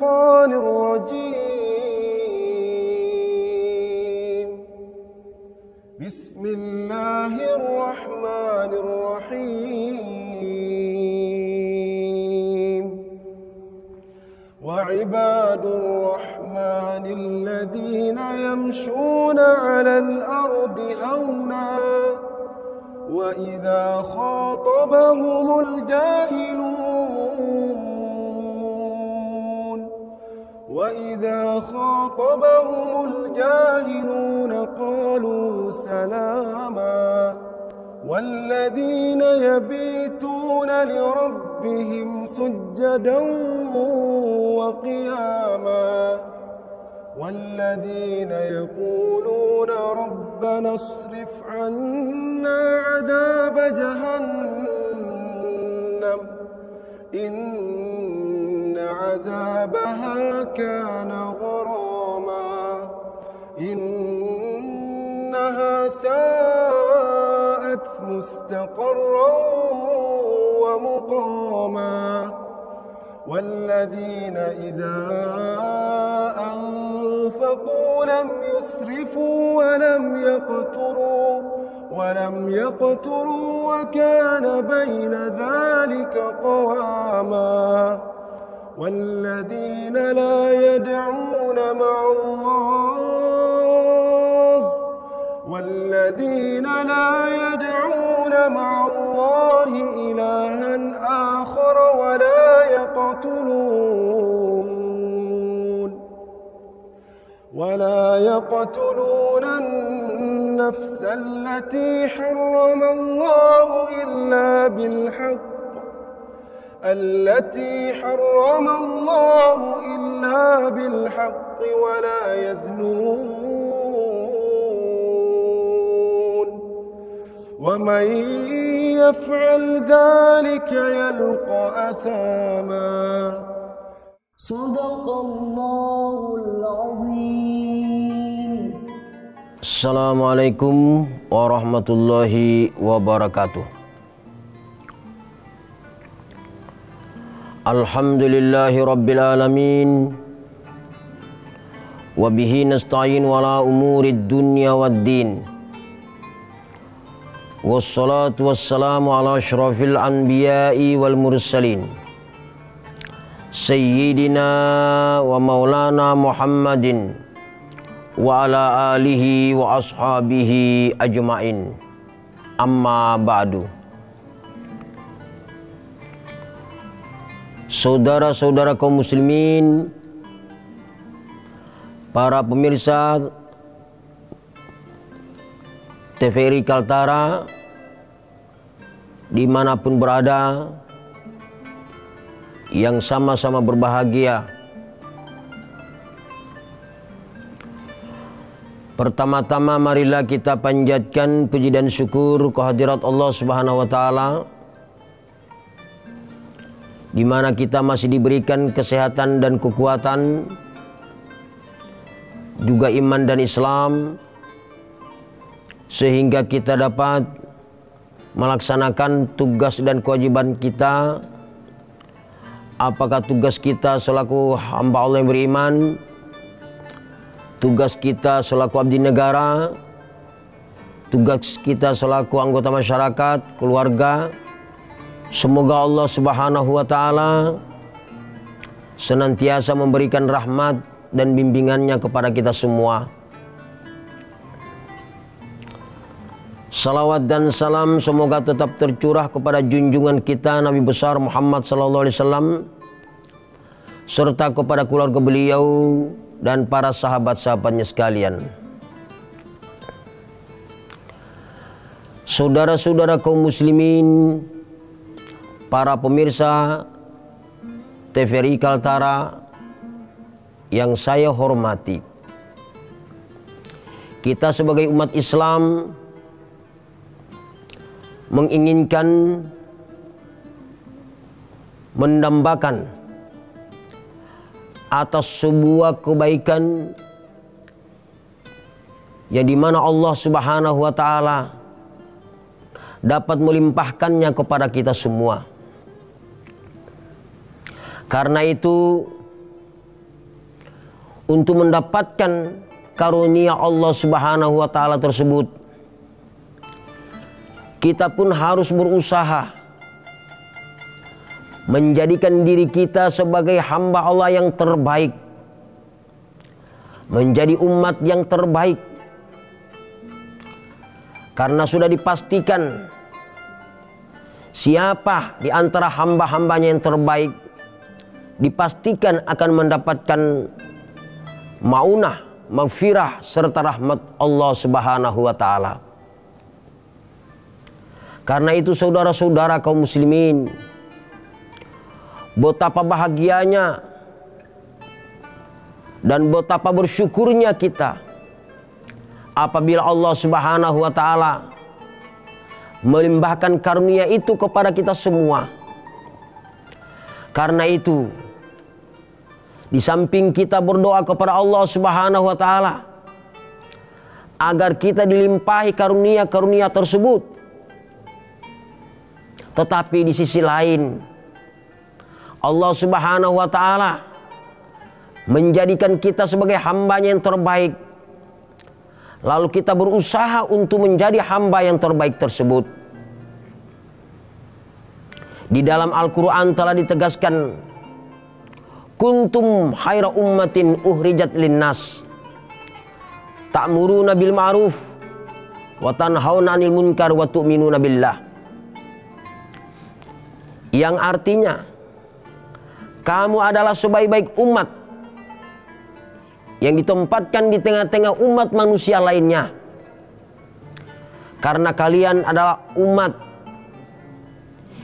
الشيطان الرجيم. بسم الله الرحمن الرحيم. وعباد الرحمن الذين يمشون على الأرض هونا وإذا خاطبهم الجاهلون قالوا سلاما. والذين يبيتون لربهم سجدا وقياما والذين يقولون ربنا اصرف عنا عذاب جهنم إن عذابها كان غراما إنها ساءت مستقرا ومقاما. والذين إذا أنفقوا لم يسرفوا ولم يقتروا وكان بين ذلك قواما. والذين لا يدعون مع الله إلها آخر ولا يقتلون النفس التي حرم الله إلا بالحق ولا يزنون ومن يفعل ذلك يلقى أثاما. صدق الله العظيم. Assalamualaikum warahmatullahi wabarakatuh. Alhamdulillahi rabbil alamin. Wabihi nasta'in wala umurid dunya waddin. Wassalatu wassalamu ala asyrafil anbiya'i wal mursalin Sayyidina wa maulana Muhammadin wa ala alihi wa ashabihi ajma'in. Amma ba'du. Saudara-saudara kaum muslimin, para pemirsa TVRI Kaltara dimanapun berada, yang sama-sama berbahagia. Pertama-tama marilah kita panjatkan puji dan syukur kehadirat Allah Subhanahu wa taala, di mana kita masih diberikan kesehatan dan kekuatan, juga iman dan Islam, sehingga kita dapat melaksanakan tugas dan kewajiban kita. Apakah tugas kita selaku hamba Allah yang beriman, tugas kita selaku abdi negara, tugas kita selaku anggota masyarakat, keluarga. Semoga Allah Subhanahu wa taala senantiasa memberikan rahmat dan bimbingannya kepada kita semua. Salawat dan salam semoga tetap tercurah kepada junjungan kita Nabi besar Muhammad sallallahu alaihi wasallam, serta kepada keluarga beliau dan para sahabat-sahabatnya sekalian. Saudara-saudara kaum muslimin, para pemirsa TVRI Kaltara yang saya hormati, kita sebagai umat Islam menginginkan mendambakan atas sebuah kebaikan yang dimana Allah Subhanahu wa taala dapat melimpahkannya kepada kita semua. Karena itu untuk mendapatkan karunia Allah Subhanahu wa taala tersebut, kita pun harus berusaha menjadikan diri kita sebagai hamba Allah yang terbaik, menjadi umat yang terbaik. Karena sudah dipastikan siapa di antara hamba-hambanya yang terbaik, dipastikan akan mendapatkan maunah, maghfirah serta rahmat Allah Subhanahu wa taala. Karena itu saudara-saudara kaum muslimin, betapa bahagianya dan betapa bersyukurnya kita apabila Allah Subhanahu wa taala melimpahkan karunia itu kepada kita semua. Karena itu, di samping kita berdoa kepada Allah Subhanahu wa taala agar kita dilimpahi karunia-karunia tersebut, tetapi di sisi lain Allah Subhanahu wa taala menjadikan kita sebagai hambanya yang terbaik. Lalu kita berusaha untuk menjadi hamba yang terbaik tersebut. Di dalam Al-Quran telah ditegaskan, kuntum khaira ummatin uhrijat linnas ta'muruna bil ma'ruf wa tanhauna 'anil munkar wa tu'minuna billah. Yang artinya, kamu adalah sebaik-baik umat yang ditempatkan di tengah-tengah umat manusia lainnya. Karena kalian adalah umat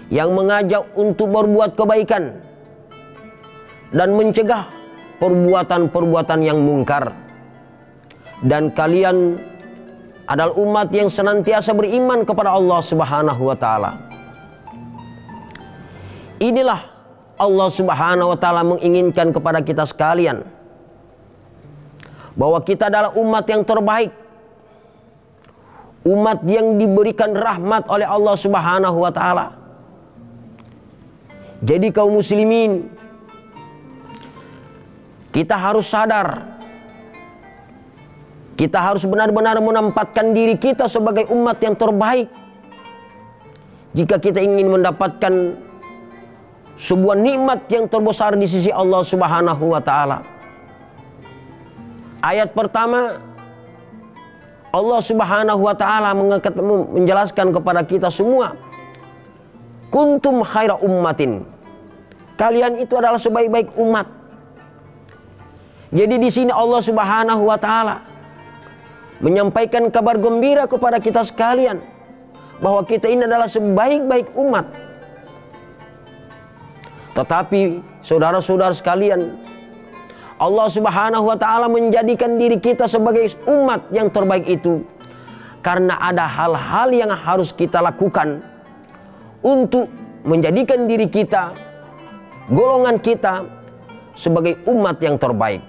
yang mengajak untuk berbuat kebaikan dan mencegah perbuatan-perbuatan yang mungkar. Dan kalian adalah umat yang senantiasa beriman kepada Allah Subhanahu wa taala. Inilah Allah Subhanahu wa taala menginginkan kepada kita sekalian, bahwa kita adalah umat yang terbaik, umat yang diberikan rahmat oleh Allah Subhanahu wa taala. Jadi kaum muslimin, kita harus sadar, kita harus benar-benar menempatkan diri kita sebagai umat yang terbaik jika kita ingin mendapatkan sebuah nikmat yang terbesar di sisi Allah Subhanahu wa taala. Ayat pertama, Allah Subhanahu wa taala menjelaskan kepada kita semua, kuntum khaira ummatin. Kalian itu adalah sebaik-baik umat. Jadi di sini Allah Subhanahu wa taala menyampaikan kabar gembira kepada kita sekalian bahwa kita ini adalah sebaik-baik umat. Tetapi saudara-saudara sekalian, Allah Subhanahu wa taala menjadikan diri kita sebagai umat yang terbaik itu karena ada hal-hal yang harus kita lakukan untuk menjadikan diri kita, golongan kita sebagai umat yang terbaik.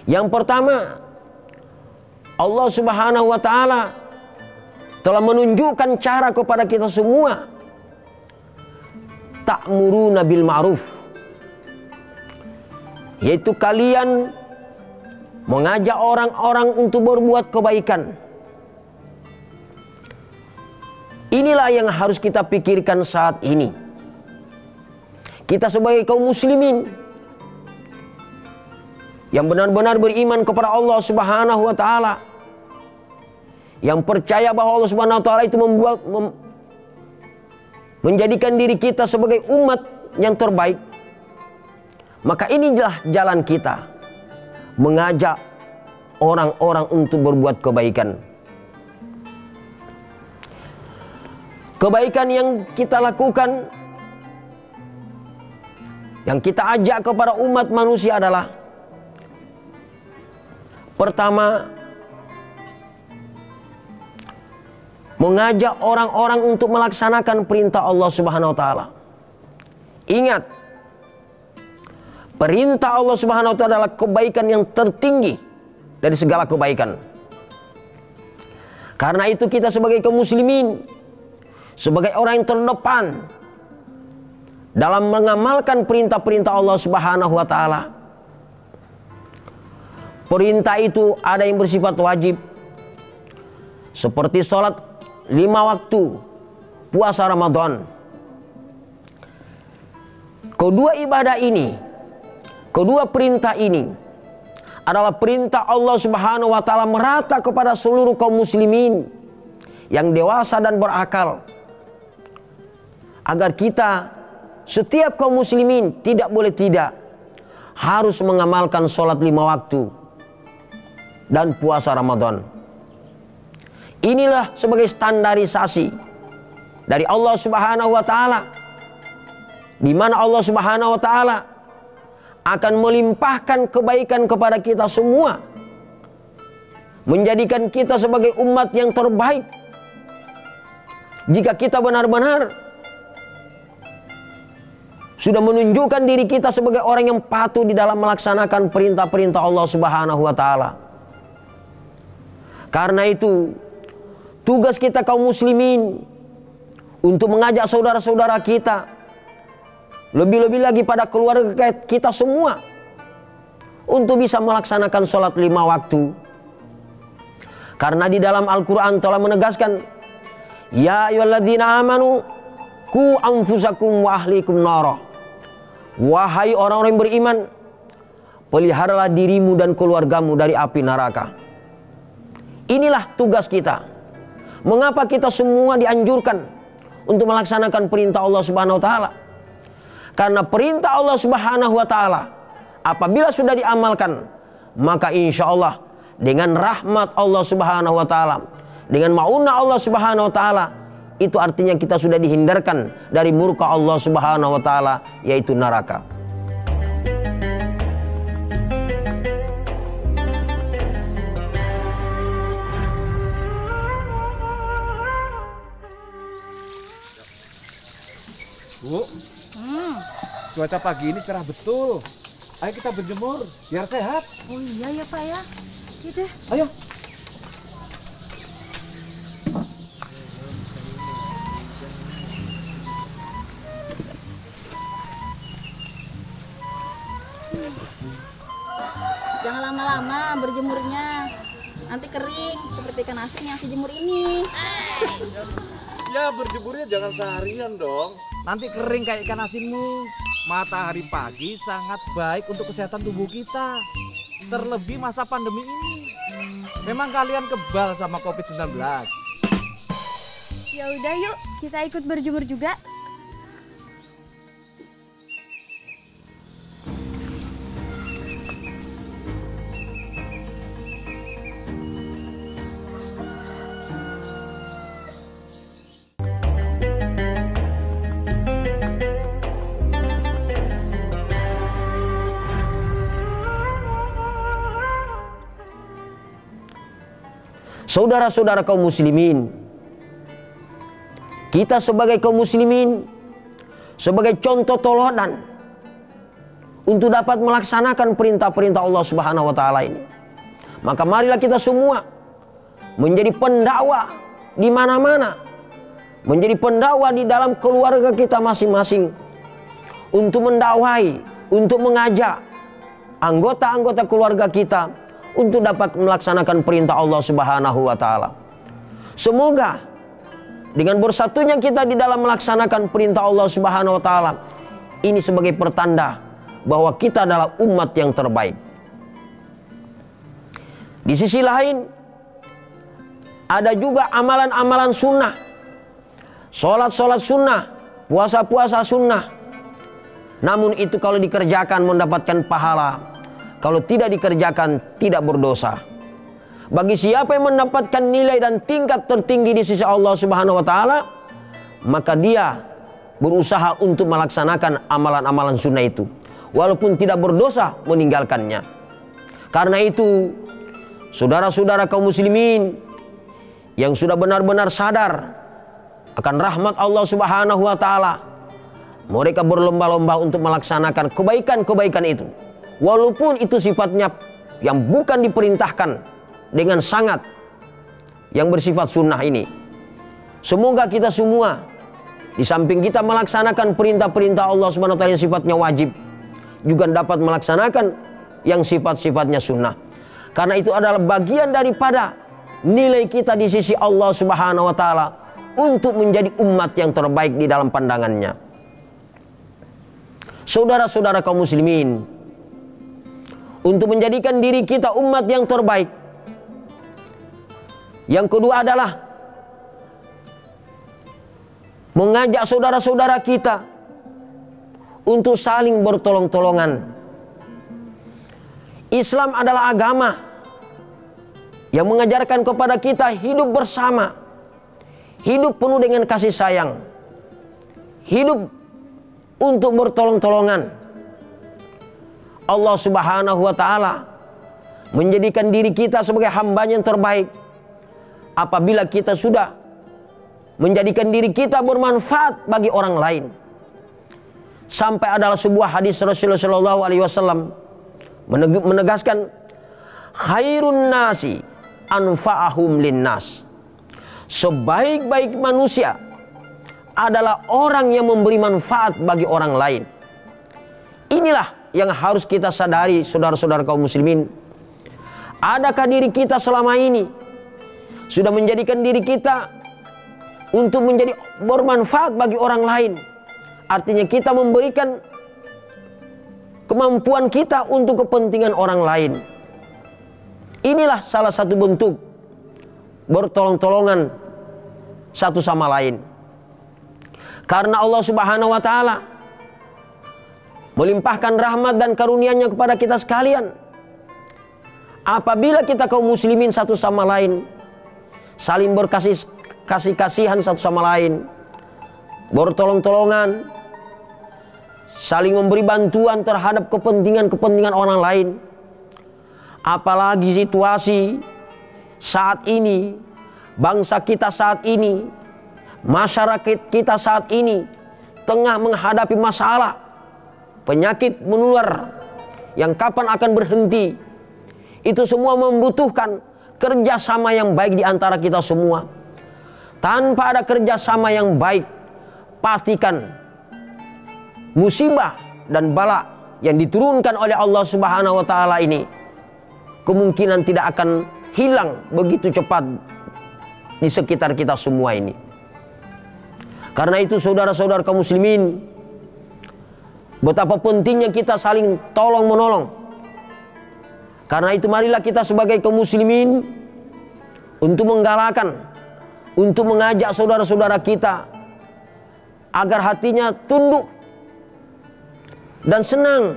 Yang pertama, Allah Subhanahu wa taala telah menunjukkan cara kepada kita semua, ta'muruna bil ma'ruf, yaitu kalian mengajak orang-orang untuk berbuat kebaikan. Inilah yang harus kita pikirkan saat ini. Kita sebagai kaum muslimin yang benar-benar beriman kepada Allah Subhanahu wa taala, yang percaya bahwa Allah Subhanahu wa taala itu menjadikan diri kita sebagai umat yang terbaik, maka inilah jalan kita mengajak orang-orang untuk berbuat kebaikan. Kebaikan yang kita lakukan, yang kita ajak kepada umat manusia adalah, pertama, mengajak orang-orang untuk melaksanakan perintah Allah Subhanahu wa taala. Ingat, perintah Allah Subhanahu wa taala adalah kebaikan yang tertinggi dari segala kebaikan. Karena itu kita sebagai kaum muslimin, sebagai orang yang terdepan dalam mengamalkan perintah-perintah Allah Subhanahu wa taala, Perintah itu ada yang bersifat wajib, seperti sholat 5 waktu, puasa Ramadan. Kedua ibadah ini, kedua perintah ini adalah perintah Allah Subhanahu wa taala merata kepada seluruh kaum muslimin yang dewasa dan berakal, agar kita setiap kaum muslimin tidak boleh tidak harus mengamalkan sholat 5 waktu dan puasa Ramadan. Inilah sebagai standarisasi dari Allah Subhanahu wa taala, di mana Allah Subhanahu wa taala akan melimpahkan kebaikan kepada kita semua, menjadikan kita sebagai umat yang terbaik jika kita benar-benar sudah menunjukkan diri kita sebagai orang yang patuh di dalam melaksanakan perintah-perintah Allah Subhanahu wa taala. Karena itu, tugas kita kaum muslimin untuk mengajak saudara-saudara kita, lebih-lebih lagi pada keluarga kita semua, untuk bisa melaksanakan sholat 5 waktu. Karena di dalam Al-Quran telah menegaskan, ya ayyuhalladzina amanu qu anfusakum wa ahlikum nara. Wahai orang-orang yang beriman, peliharalah dirimu dan keluargamu dari api neraka. Inilah tugas kita. Mengapa kita semua dianjurkan untuk melaksanakan perintah Allah Subhanahu wa taala? Karena perintah Allah Subhanahu wa taala apabila sudah diamalkan, maka insya Allah dengan rahmat Allah Subhanahu wa taala, dengan maunah Allah Subhanahu wa taala, itu artinya kita sudah dihindarkan dari murka Allah Subhanahu wa taala, yaitu neraka. Bu, cuaca pagi ini cerah betul. Ayo kita berjemur biar sehat. Oh iya ya Pak ya. Gitu. Ayo. Jangan lama-lama berjemurnya. Nanti kering seperti ikan asin yang sejemur ini. Ya berjemurnya jangan seharian dong. Nanti kering kayak ikan asinmu. Matahari pagi sangat baik untuk kesehatan tubuh kita. Terlebih masa pandemi ini. Memang kalian kebal sama COVID-19. Ya udah yuk, kita ikut berjemur juga. Saudara-saudara kaum muslimin, kita sebagai kaum muslimin, sebagai contoh teladan untuk dapat melaksanakan perintah-perintah Allah Subhanahu wa taala ini, maka marilah kita semua menjadi pendakwah di mana-mana, menjadi pendakwah di dalam keluarga kita masing-masing, untuk mendakwahi, untuk mengajak anggota-anggota keluarga kita untuk dapat melaksanakan perintah Allah Subhanahu wa taala. Semoga dengan bersatunya kita di dalam melaksanakan perintah Allah Subhanahu wa taala ini sebagai pertanda bahwa kita adalah umat yang terbaik. Di sisi lain ada juga amalan-amalan sunnah, sholat-sholat sunnah, puasa-puasa sunnah. Namun itu kalau dikerjakan mendapatkan pahala, kalau tidak dikerjakan tidak berdosa. Bagi siapa yang mendapatkan nilai dan tingkat tertinggi di sisi Allah Subhanahu wa taala, maka dia berusaha untuk melaksanakan amalan-amalan sunnah itu, walaupun tidak berdosa meninggalkannya. Karena itu, saudara-saudara kaum muslimin yang sudah benar-benar sadar akan rahmat Allah Subhanahu wa taala, mereka berlomba-lomba untuk melaksanakan kebaikan-kebaikan itu, walaupun itu sifatnya yang bukan diperintahkan dengan sangat yang bersifat sunnah ini. Semoga kita semua di samping kita melaksanakan perintah-perintah Allah Subhanahu wa taala yang sifatnya wajib, juga dapat melaksanakan yang sifat-sifatnya sunnah. Karena itu adalah bagian daripada nilai kita di sisi Allah Subhanahu wa taala untuk menjadi umat yang terbaik di dalam pandangannya. Saudara-saudara kaum muslimin, untuk menjadikan diri kita umat yang terbaik, yang kedua adalah mengajak saudara-saudara kita untuk saling bertolong-tolongan. Islam adalah agama yang mengajarkan kepada kita hidup bersama, hidup penuh dengan kasih sayang, hidup untuk bertolong-tolongan. Allah Subhanahu wa taala menjadikan diri kita sebagai hamba-Nya yang terbaik apabila kita sudah menjadikan diri kita bermanfaat bagi orang lain. Sampai adalah sebuah hadis Rasulullah sallallahu alaihi wasallam menegaskan, khairun nasi anfa'ahum linnas. Sebaik-baik manusia adalah orang yang memberi manfaat bagi orang lain. Inilah yang harus kita sadari, saudara-saudara kaum muslimin. Adakah diri kita selama ini sudah menjadikan diri kita untuk menjadi bermanfaat bagi orang lain? Artinya kita memberikan kemampuan kita untuk kepentingan orang lain. Inilah salah satu bentuk bertolong-tolongan satu sama lain. Karena Allah Subhanahu wa taala melimpahkan rahmat dan karunia-Nya kepada kita sekalian. Apabila kita kaum muslimin satu sama lain saling kasih-kasihan satu sama lain, bertolong-tolongan, saling memberi bantuan terhadap kepentingan-kepentingan orang lain. Apalagi situasi saat ini, bangsa kita saat ini, masyarakat kita saat ini tengah menghadapi masalah penyakit menular yang kapan akan berhenti. Itu semua membutuhkan kerjasama yang baik di antara kita semua. Tanpa ada kerjasama yang baik, pastikan musibah dan bala yang diturunkan oleh Allah Subhanahu wa taala ini kemungkinan tidak akan hilang begitu cepat di sekitar kita semua ini. Karena itu saudara-saudara kaum muslimin, betapa pentingnya kita saling tolong menolong. Karena itu marilah kita sebagai kaum muslimin untuk menggalakkan, untuk mengajak saudara-saudara kita agar hatinya tunduk dan senang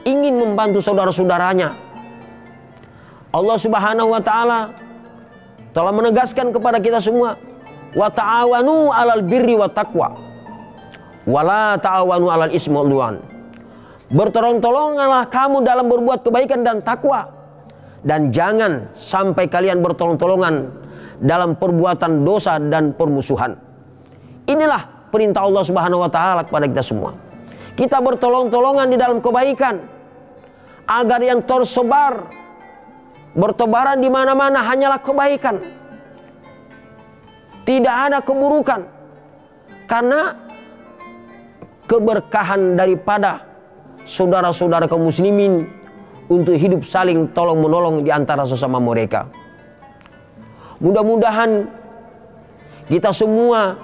ingin membantu saudara-saudaranya. Allah Subhanahu wa taala telah menegaskan kepada kita semua, wa ta'awanu 'alal birri wat taqwa wa la ta'awanu 'alal ismi wal 'udwan. Bertolong-tolonganlah kamu dalam berbuat kebaikan dan takwa, dan jangan sampai kalian bertolong-tolongan dalam perbuatan dosa dan permusuhan. Inilah perintah Allah Subhanahu wa taala kepada kita semua. Kita bertolong-tolongan di dalam kebaikan agar yang tersebar bertebaran di mana-mana hanyalah kebaikan. Tidak ada keburukan. Karena keberkahan daripada saudara-saudara kaum muslimin untuk hidup saling tolong menolong di antara sesama mereka. Mudah-mudahan kita semua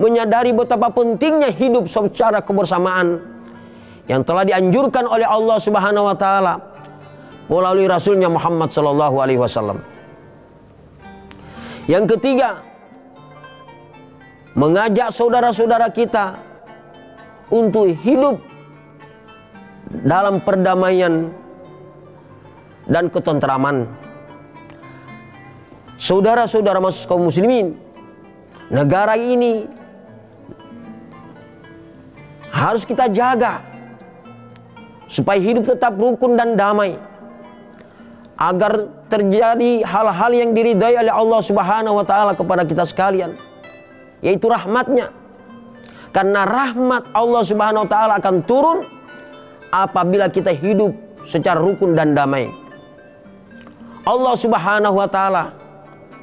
menyadari betapa pentingnya hidup secara kebersamaan yang telah dianjurkan oleh Allah Subhanahu wa taala melalui Rasulnya Muhammad sallallahu alaihi wasallam. Yang ketiga, mengajak saudara-saudara kita untuk hidup dalam perdamaian dan ketentraman. Saudara-saudara kaum muslimin, negara ini harus kita jaga supaya hidup tetap rukun dan damai, agar terjadi hal-hal yang diridhai oleh Allah Subhanahu wa taala kepada kita sekalian, yaitu rahmatnya. Karena rahmat Allah Subhanahu wa taala akan turun apabila kita hidup secara rukun dan damai. Allah Subhanahu wa taala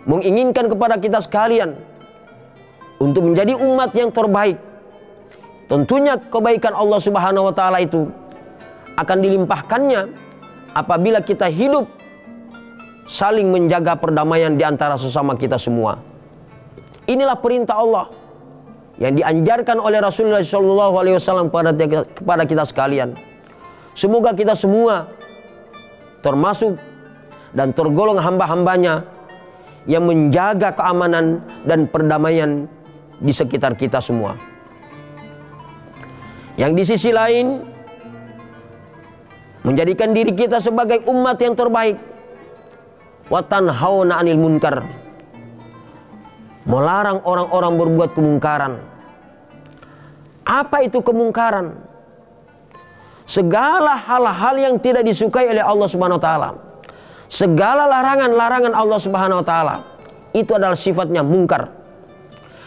menginginkan kepada kita sekalian untuk menjadi umat yang terbaik. Tentunya kebaikan Allah Subhanahu wa taala itu akan dilimpahkannya apabila kita hidup saling menjaga perdamaian di antara sesama kita semua. Inilah perintah Allah yang dianjarkan oleh Rasulullah SAW kepada kita sekalian. Semoga kita semua termasuk dan tergolong hamba-hambanya yang menjaga keamanan dan perdamaian di sekitar kita semua. Yang di sisi lain, menjadikan diri kita sebagai umat yang terbaik. Wa tanhauna 'anil munkar, melarang orang-orang berbuat kemungkaran. Apa itu kemungkaran? Segala hal-hal yang tidak disukai oleh Allah Subhanahu wa taala. Segala larangan-larangan Allah Subhanahu wa taala itu adalah sifatnya mungkar.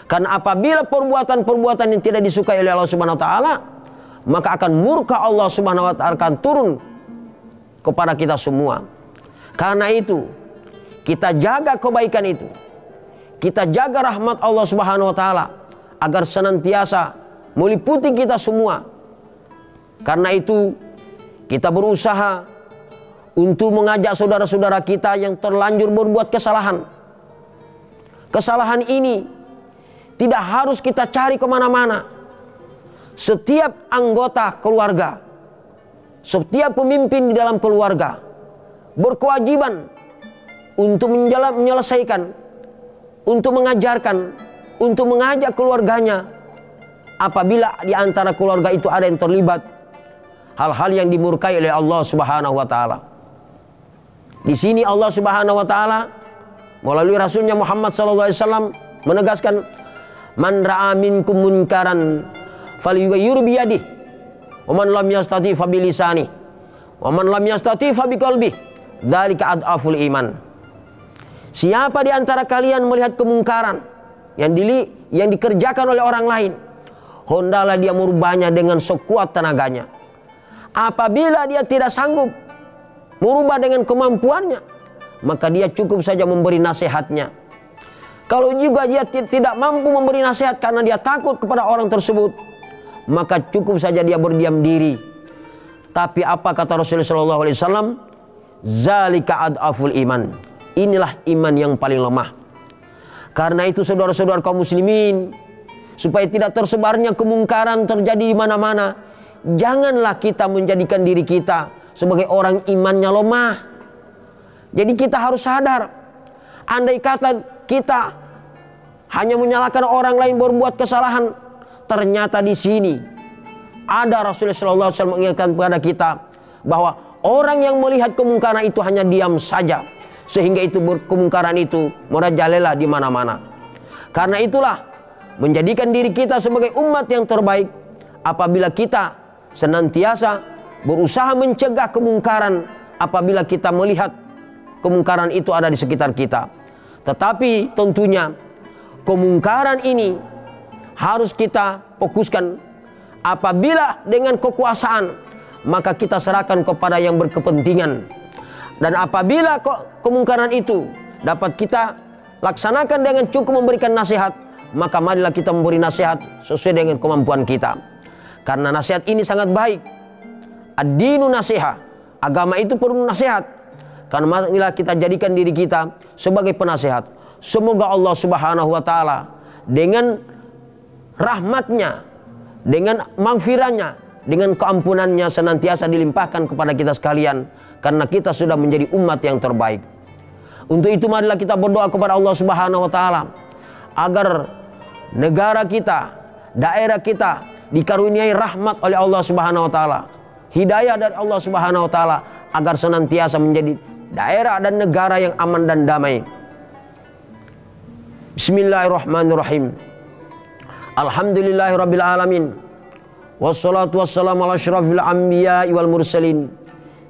Karena apabila perbuatan-perbuatan yang tidak disukai oleh Allah Subhanahu wa taala, maka akan murka Allah Subhanahu wa taala akan turun kepada kita semua. Karena itu, kita jaga kebaikan itu. Kita jaga rahmat Allah Subhanahu wa taala agar senantiasa meliputi kita semua. Karena itu, kita berusaha untuk mengajak saudara-saudara kita yang terlanjur berbuat kesalahan. Kesalahan ini tidak harus kita cari kemana-mana. Setiap anggota keluarga, setiap pemimpin di dalam keluarga berkewajiban untuk menyelesaikan, untuk mengajarkan, untuk mengajak keluarganya. Apabila di antara keluarga itu ada yang terlibat hal-hal yang dimurkai oleh Allah Subhanahu wa taala. Di sini Allah Subhanahu wa taala melalui Rasulnya Muhammad sallallahu alaihi wasallam menegaskan, man ra'a minkum munkaran falyughayyir bi yadihi wa man lam yastati fa bi lisanihi wa man lam yastati fa bi qalbihi dzalika adaful iman. Siapa di antara kalian melihat kemungkaran yang dikerjakan oleh orang lain, hendaklah dia merubahnya dengan sekuat tenaganya. Apabila dia tidak sanggup merubah dengan kemampuannya, maka dia cukup saja memberi nasihatnya. Kalau juga dia tidak mampu memberi nasihat karena dia takut kepada orang tersebut, maka cukup saja dia berdiam diri. Tapi apa kata Rasulullah SAW? Zalika adaful iman. Inilah iman yang paling lemah. Karena itu saudara-saudara kaum muslimin, supaya tidak tersebarnya kemungkaran terjadi di mana-mana, janganlah kita menjadikan diri kita sebagai orang imannya lemah. Jadi kita harus sadar, andai kata kita hanya menyalahkan orang lain berbuat kesalahan, ternyata di sini ada Rasulullah SAW mengingatkan kepada kita bahwa orang yang melihat kemungkaran itu hanya diam saja, sehingga itu kemungkaran itu merajalela di mana-mana. Karena itulah menjadikan diri kita sebagai umat yang terbaik apabila kita senantiasa berusaha mencegah kemungkaran apabila kita melihat kemungkaran itu ada di sekitar kita. Tetapi tentunya kemungkaran ini harus kita fokuskan. Apabila dengan kekuasaan, maka kita serahkan kepada yang berkepentingan. Dan apabila kemungkaran itu dapat kita laksanakan dengan cukup memberikan nasihat, maka marilah kita memberi nasihat sesuai dengan kemampuan kita. Karena nasihat ini sangat baik. Ad-dinu nasihat. Agama itu perlu nasihat. Karena marilah kita jadikan diri kita sebagai penasihat. Semoga Allah Subhanahu wa taala dengan rahmatnya, dengan maghfirahnya, dengan keampunannya senantiasa dilimpahkan kepada kita sekalian. Karena kita sudah menjadi umat yang terbaik. Untuk itu marilah kita berdoa kepada Allah Subhanahu wa taala agar negara kita, daerah kita dikaruniai rahmat oleh Allah Subhanahu wa taala, hidayah dari Allah Subhanahu wa taala agar senantiasa menjadi daerah dan negara yang aman dan damai. Bismillahirrahmanirrahim. Alhamdulillahirabbil alamin. Wassalatu wassalamu ala asyrafil anbiya'i wal mursalin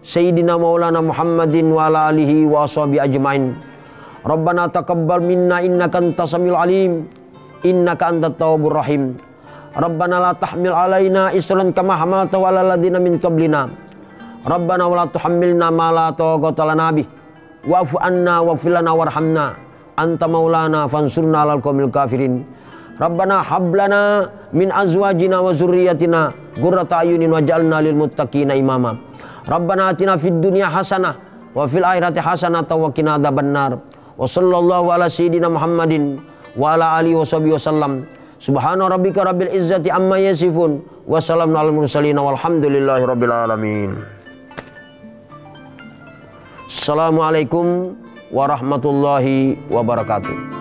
Sayyidina Maulana Muhammadin wa ala alihi wa ashabihi ajmain. Rabbana taqabbal minna innaka antas samiul alim, innaka antat tawwabur rahim. Rabbana la tahmil alaina isran kama hamaltahu alal ladzina min qablina. Rabbana wa la tuhammilna ma la taqata lana bih. Wa'fu anna waghfir lana warhamna. Anta maulana fansurna 'alal qaumil kafirin. Rabbana hab lana min azwajina wa dzurriyyatina qurrata ayunin waj'alna lil muttaqina imama. Rabbana atina fid dunya hasanah wa fil akhirati hasanatan wa qina adzabannar. Wa sallallahu ala sayyidina Muhammadin wa ala alihi washabihi wasallam. Subhana rabbika rabbil izzati amma yasifun wa salamun alal mursalin walhamdulillahi rabbil alamin. Assalamualaikum warahmatullahi wabarakatuh.